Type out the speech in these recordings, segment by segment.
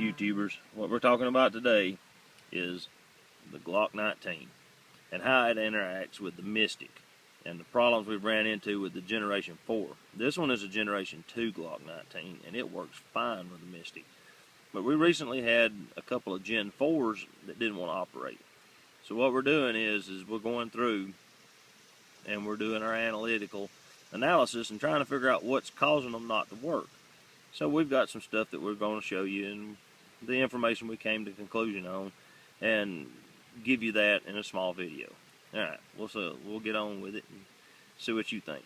YouTubers, what we're talking about today is the Glock 19 and how it interacts with the Mystic and the problems we've ran into with the Generation 4. This one is a Generation 2 Glock 19 and it works fine with the Mystic. But we recently had a couple of Gen 4s that didn't want to operate. So what we're doing is we're going through and we're doing our analytical analysis and trying to figure out what's causing them not to work. So we've got some stuff that we're going to show you and the information we came to conclusion on and give you that in a small video. Alright, we'll get on with it and see what you think.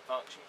Function.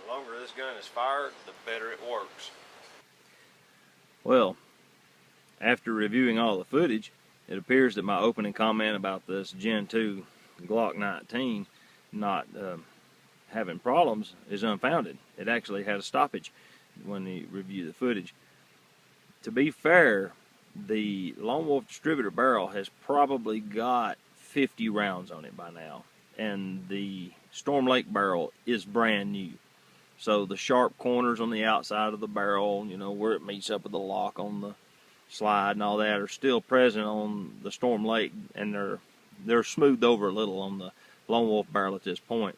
The longer this gun is fired, the better it works. Well, after reviewing all the footage, it appears that my opening comment about this Gen 2 Glock 19 not having problems is unfounded. It actually had a stoppage when you review the footage. To be fair, the Lone Wolf distributor barrel has probably got 50 rounds on it by now, and the Storm Lake barrel is brand new. So the sharp corners on the outside of the barrel, you know, where it meets up with the lock on the slide and all that, are still present on the Storm Lake, and they're smoothed over a little on the Lone Wolf barrel at this point.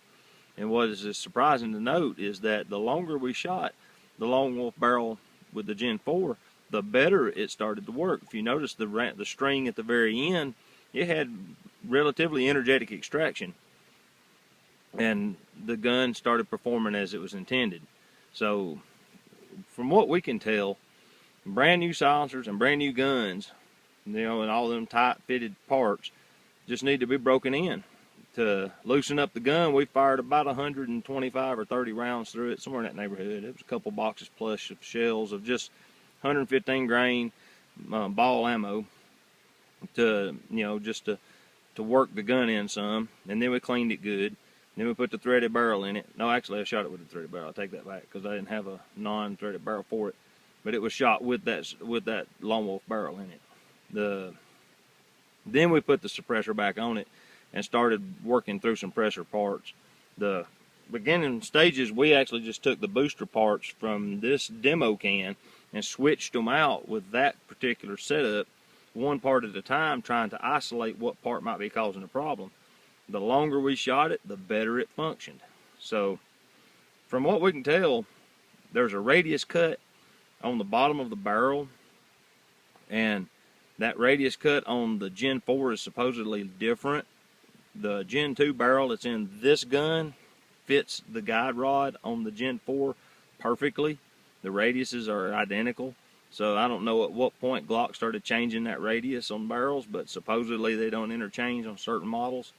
And what is surprising to note is that the longer we shot the Lone Wolf barrel with the Gen 4, the better it started to work. If you notice the string at the very end, it had relatively energetic extraction, and the gun started performing as it was intended. So from what we can tell, brand new silencers and brand new guns, you know, and all them tight fitted parts just need to be broken in. To loosen up the gun, we fired about 125 or 30 rounds through it, somewhere in that neighborhood. It was a couple boxes plus of shells of just 115 grain ball ammo to, you know, just to work the gun in some. And then we cleaned it good. Then we put the threaded barrel in it. No, actually I shot it with a threaded barrel. I take that back, because I didn't have a non-threaded barrel for it. But it was shot with that Lone Wolf barrel in it. Then we put the suppressor back on it and started working through some pressure parts. The beginning stages, we actually just took the booster parts from this demo can and switched them out with that particular setup, one part at a time, trying to isolate what part might be causing the problem. The longer we shot it, the better it functioned. So from what we can tell, there's a radius cut on the bottom of the barrel, and that radius cut on the Gen 4 is supposedly different. The Gen 2 barrel that's in this gun fits the guide rod on the Gen 4 perfectly. The radiuses are identical. So I don't know at what point Glock started changing that radius on barrels, but supposedly they don't interchange on certain models.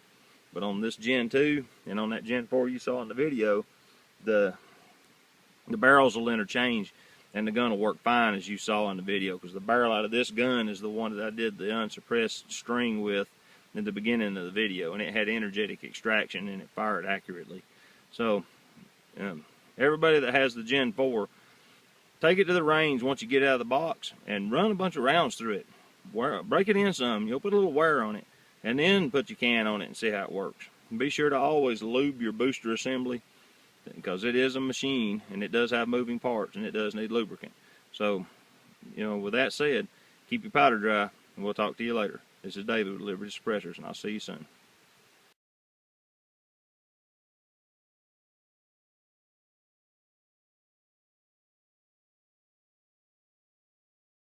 But on this Gen 2 and on that Gen 4 you saw in the video, the barrels will interchange and the gun will work fine, as you saw in the video, because the barrel out of this gun is the one that I did the unsuppressed string with in the beginning of the video, and it had energetic extraction and it fired accurately. So everybody that has the Gen 4, take it to the range once you get out of the box and run a bunch of rounds through it. Break it in some, you'll put a little wear on it, and then put your can on it and see how it works. And be sure to always lube your booster assembly, because it is a machine and it does have moving parts and it does need lubricant. So, you know, with that said, keep your powder dry, and we'll talk to you later. This is David with Liberty Suppressors, and I'll see you soon.